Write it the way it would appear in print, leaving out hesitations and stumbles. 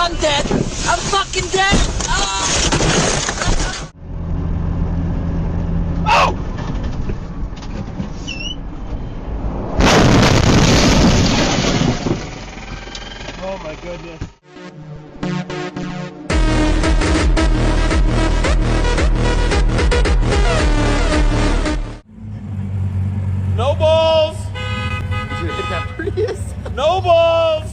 I'm dead. I'm fucking dead. Oh! Oh my goodness. No balls! You should hit that Prius. No balls!